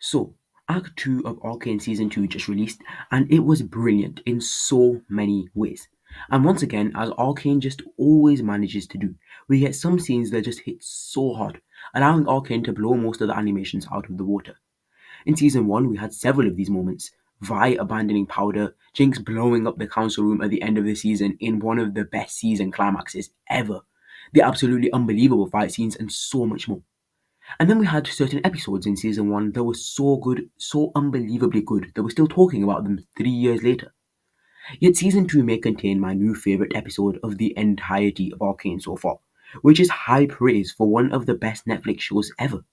So, Act 2 of Arcane Season 2 just released, and it was brilliant in so many ways. And once again, as Arcane just always manages to do, we get some scenes that just hit so hard, allowing Arcane to blow most of the animations out of the water. In Season 1, we had several of these moments. Vi abandoning Powder, Jinx blowing up the council room at the end of the season in one of the best season climaxes ever, the absolutely unbelievable fight scenes, and so much more. And then we had certain episodes in season one that were so good, so unbelievably good, that we're still talking about them 3 years later. Yet season two may contain my new favourite episode of the entirety of Arcane so far, which is high praise for one of the best Netflix shows ever.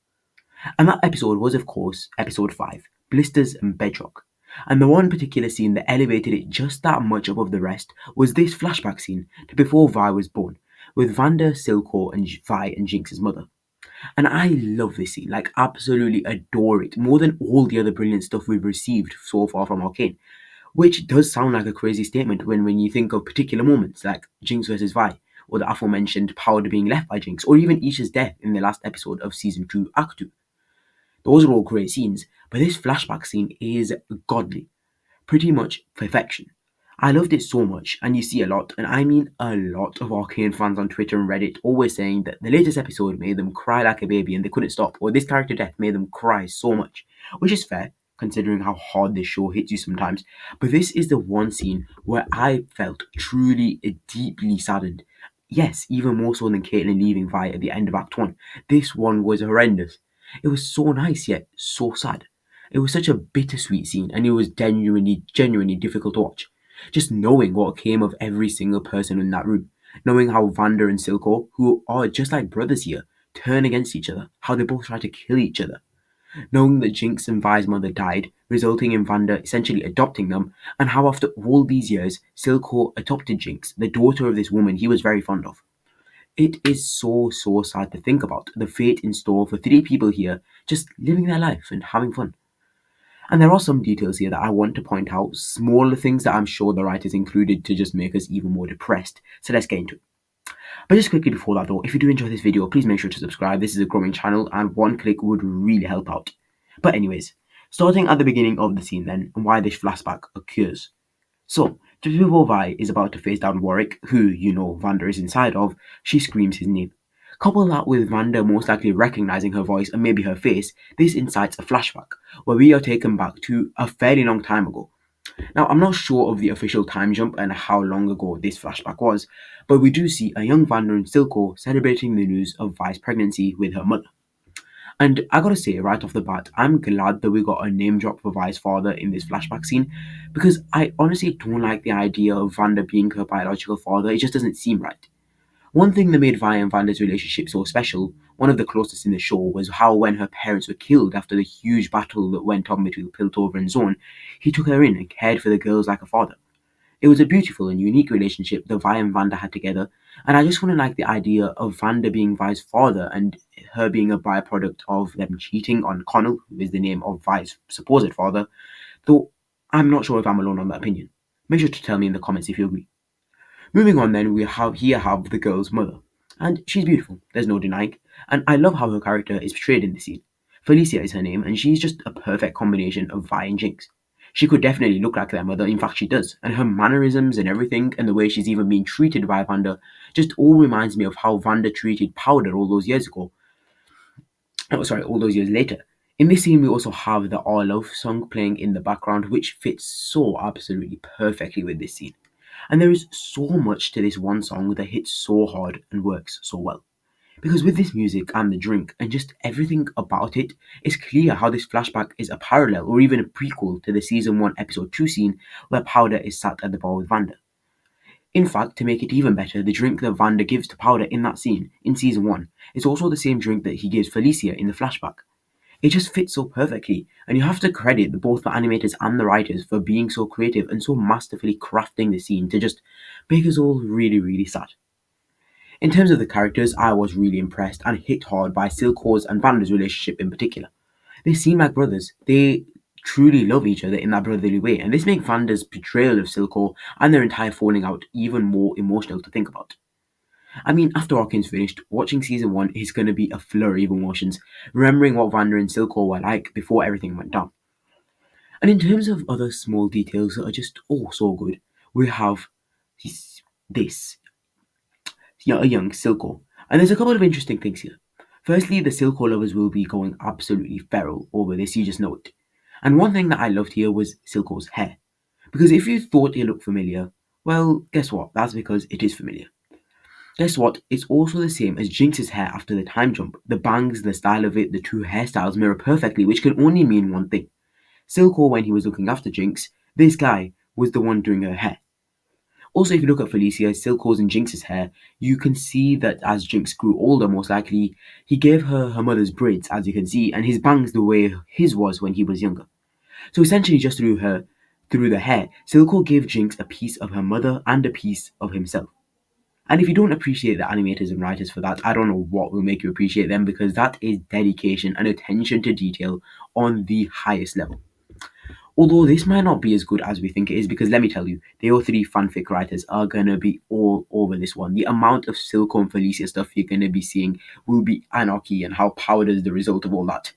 And that episode was, of course, episode 5, Blisters and Bedrock. And the one particular scene that elevated it just that much above the rest was this flashback scene to before Vi was born, with Vander, Silco, and Vi and Jinx's mother. And I love this scene, like absolutely adore it, more than all the other brilliant stuff we've received so far from Arcane. Which does sound like a crazy statement when you think of particular moments like Jinx versus Vi, or the aforementioned Powder being left by Jinx, or even Isha's death in the last episode of Season 2, Act 2. Those are all great scenes, but this flashback scene is godly. Pretty much perfection. I loved it so much, and you see a lot, and I mean a lot of Arcane fans on Twitter and Reddit always saying that the latest episode made them cry like a baby and they couldn't stop, or this character death made them cry so much, which is fair, considering how hard this show hits you sometimes. But this is the one scene where I felt truly deeply saddened. Yes, even more so than Caitlyn leaving Vi at the end of Act 1. This one was horrendous. It was so nice yet so sad. It was such a bittersweet scene, and it was genuinely difficult to watch. Just knowing what came of every single person in that room, knowing how Vander and Silco, who are just like brothers here, turn against each other, how they both try to kill each other, knowing that Jinx and Vi's mother died, resulting in Vander essentially adopting them, and how after all these years, Silco adopted Jinx, the daughter of this woman he was very fond of. It is so sad to think about the fate in store for three people here, just living their life and having fun. And there are some details here that I want to point out, smaller things that I'm sure the writers included to just make us even more depressed. So let's get into it. But just quickly before that though, if you do enjoy this video, please make sure to subscribe. This is a growing channel and one click would really help out. But anyways, starting at the beginning of the scene then, and why this flashback occurs. So, just before Vi is about to face down Warwick, who you know Vander is inside of, she screams his name. Couple that with Vander most likely recognizing her voice and maybe her face, this incites a flashback, where we are taken back to a fairly long time ago. Now, I'm not sure of the official time jump and how long ago this flashback was, but we do see a young Vander and Silco celebrating the news of Vi's pregnancy with her mother. And I gotta say, right off the bat, I'm glad that we got a name drop for Vi's father in this flashback scene, because I honestly don't like the idea of Vander being her biological father. It just doesn't seem right. One thing that made Vi and Vander's relationship so special, one of the closest in the show, was how when her parents were killed after the huge battle that went on between Piltover and Zone, he took her in and cared for the girls like a father. It was a beautiful and unique relationship that Vi and Vander had together, and I just wouldn't like the idea of Vander being Vi's father and her being a byproduct of them cheating on Connell, who is the name of Vi's supposed father, though I'm not sure if I'm alone on that opinion. Make sure to tell me in the comments if you agree. Moving on then, we have the girl's mother. And she's beautiful, there's no denying, and I love how her character is portrayed in the scene. Felicia is her name, and she's just a perfect combination of Vi and Jinx. She could definitely look like their mother, in fact she does, and her mannerisms and everything, and the way she's even being treated by Vander, just all reminds me of how Vander treated Powder all those years ago. Oh, sorry, all those years later. In this scene, we also have the Our Love song playing in the background, which fits so absolutely perfectly with this scene. And there is so much to this one song that hits so hard and works so well. Because with this music and the drink and just everything about it, it's clear how this flashback is a parallel or even a prequel to the season 1 episode 2 scene where Powder is sat at the bar with Vander. In fact, to make it even better, the drink that Vander gives to Powder in that scene, in season 1, is also the same drink that he gives Felicia in the flashback. It just fits so perfectly, and you have to credit both the animators and the writers for being so creative and so masterfully crafting the scene to just make us all really sad. In terms of the characters, I was really impressed and hit hard by Silco's and Vander's relationship in particular. They seem like brothers. They truly love each other in that brotherly way, and this makes Vander's portrayal of Silco and their entire falling out even more emotional to think about. I mean, after Arcane's finished, watching season 1 is going to be a flurry of emotions, remembering what Vander and Silco were like before everything went down. And in terms of other small details that are just oh so good, we have this, a young Silco. And there's a couple of interesting things here. Firstly, the Silco lovers will be going absolutely feral over this, you just know it. And one thing that I loved here was Silco's hair. Because if you thought it looked familiar, well, guess what? That's because it is familiar. Guess what? It's also the same as Jinx's hair after the time jump. The bangs, the style of it, the two hairstyles mirror perfectly, which can only mean one thing. Silco, when he was looking after Jinx, this guy was the one doing her hair. Also, if you look at Felicia, Silco's and Jinx's hair, you can see that as Jinx grew older, most likely, he gave her mother's braids, as you can see, and his bangs the way his was when he was younger. So essentially, just through the hair, Silco gave Jinx a piece of her mother and a piece of himself. And if you don't appreciate the animators and writers for that, I don't know what will make you appreciate them, because that is dedication and attention to detail on the highest level. Although this might not be as good as we think it is, because let me tell you, the O3 fanfic writers are gonna be all over this one. The amount of Silco and Felicia stuff you're gonna be seeing will be anarchy, and how powered is the result of all that.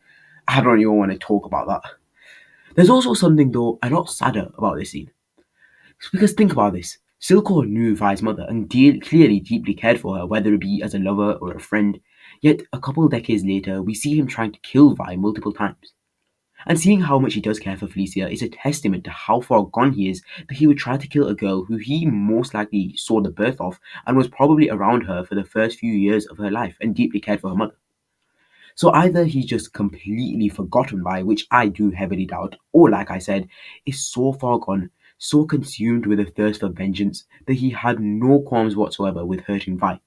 I don't even want to talk about that. There's also something though a lot sadder about this scene. Because think about this. Silco knew Vi's mother and clearly deeply cared for her, whether it be as a lover or a friend. Yet a couple decades later, we see him trying to kill Vi multiple times. And seeing how much he does care for Felicia is a testament to how far gone he is, that he would try to kill a girl who he most likely saw the birth of and was probably around her for the first few years of her life and deeply cared for her mother. So either he's just completely forgotten Vi, which I do heavily doubt, or like I said, is so far gone, so consumed with a thirst for vengeance that he had no qualms whatsoever with hurting Vi.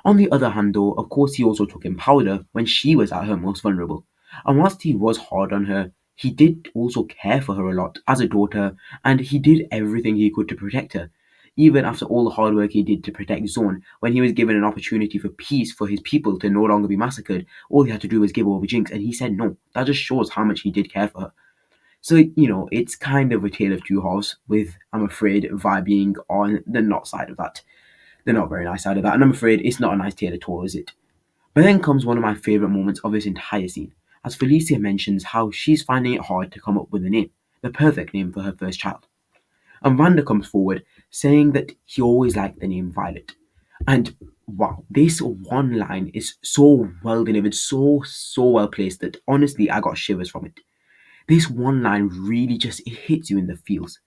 On the other hand, though, of course, he also took in Powder when she was at her most vulnerable. And whilst he was hard on her, he did also care for her a lot as a daughter, and he did everything he could to protect her. Even after all the hard work he did to protect Zone, when he was given an opportunity for peace for his people to no longer be massacred, all he had to do was give over Jinx, and he said no. That just shows how much he did care for her. So, it's kind of a tale of two halves, with, I'm afraid, Vi being on the not side of that. The not very nice side of that, and I'm afraid it's not a nice tale at all, is it? But then comes one of my favourite moments of this entire scene, as Felicia mentions how she's finding it hard to come up with a name, the perfect name for her first child. And Vander comes forward saying that he always liked the name Violet. And wow, this one line is so well delivered, so well placed that honestly I got shivers from it. This one line really just it hits you in the feels.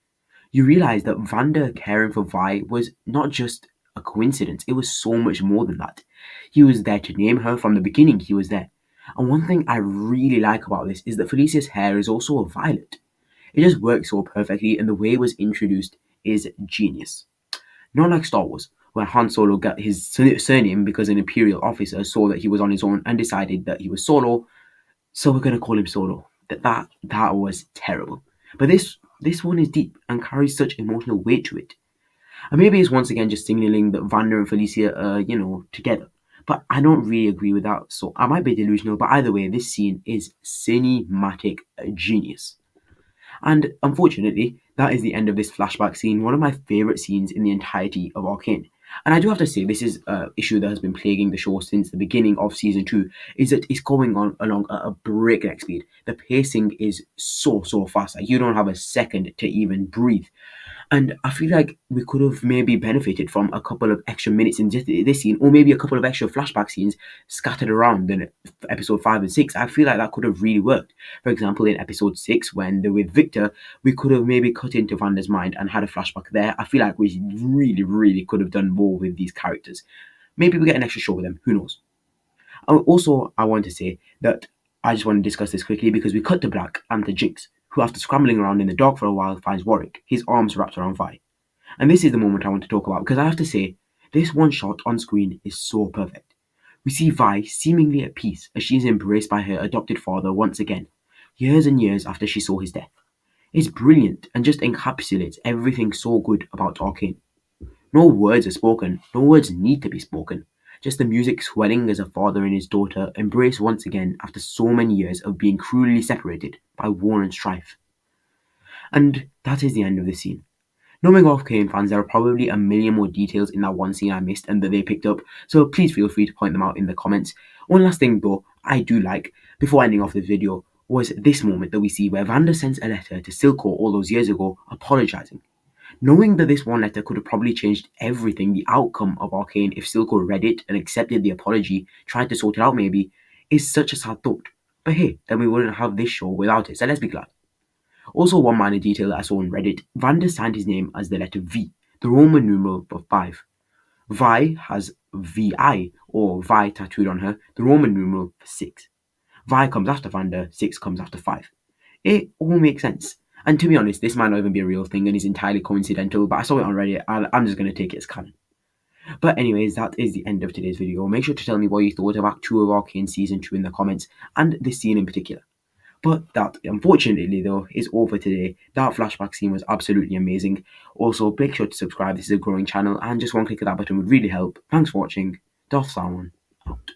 You realize that Vander caring for Vi was not just a coincidence, it was so much more than that. He was there to name her from the beginning, he was there. And one thing I really like about this is that Felicia's hair is also a violet. It just works so perfectly, and the way it was introduced is genius. Not like Star Wars, where Han Solo got his surname because an Imperial officer saw that he was on his own and decided that he was Solo, so we're gonna call him Solo. That was terrible. But this one is deep and carries such emotional weight to it. And maybe it's once again just signaling that Vander and Felicia are, together. But I don't really agree with that, so I might be delusional, but either way, this scene is cinematic genius. And unfortunately, that is the end of this flashback scene, one of my favourite scenes in the entirety of Arcane. And I do have to say, this is an issue that has been plaguing the show since the beginning of season 2, is that it's going on along a breakneck speed. The pacing is so fast, like you don't have a second to even breathe. And I feel like we could have maybe benefited from a couple of extra minutes in just this scene, or maybe a couple of extra flashback scenes scattered around in episode 5 and 6. I feel like that could have really worked. For example, in episode 6, when they're with Victor, we could have maybe cut into Vander's mind and had a flashback there. I feel like we really could have done more with these characters. Maybe we get an extra show with them. Who knows? Also, I want to say that I just want to discuss this quickly because we cut to Black and to Jinx, who after scrambling around in the dark for a while finds Warwick, his arms wrapped around Vi. And this is the moment I want to talk about because I have to say, this one shot on screen is so perfect. We see Vi seemingly at peace as she is embraced by her adopted father once again, years and years after she saw his death. It's brilliant and just encapsulates everything so good about Arcane. No words are spoken, no words need to be spoken. Just the music swelling as a father and his daughter embrace once again after so many years of being cruelly separated by war and strife. And that is the end of the scene. Knowing Arcane fans, there are probably a million more details in that one scene I missed and that they picked up, so please feel free to point them out in the comments. One last thing though, I do like, before ending off the video, was this moment that we see where Vander sends a letter to Silco all those years ago, apologising. Knowing that this one letter could have probably changed everything, the outcome of Arcane, if Silco read it and accepted the apology, tried to sort it out maybe, is such a sad thought. But hey, then we wouldn't have this show without it, so let's be glad. Also, one minor detail that I saw on Reddit, Vander signed his name as the letter V, the Roman numeral for 5. Vi has VI, or Vi tattooed on her, the Roman numeral for 6. Vi comes after Vander, 6 comes after 5. It all makes sense. And to be honest, this might not even be a real thing and is entirely coincidental, but I saw it on Reddit, I'm just going to take it as canon. But anyways, that is the end of today's video. Make sure to tell me what you thought of Act 2 of Arcane Season 2 in the comments, and this scene in particular. But that, unfortunately, though, is all for today. That flashback scene was absolutely amazing. Also, make sure to subscribe. This is a growing channel, and just one click of that button would really help. Thanks for watching. Doth Salmon out.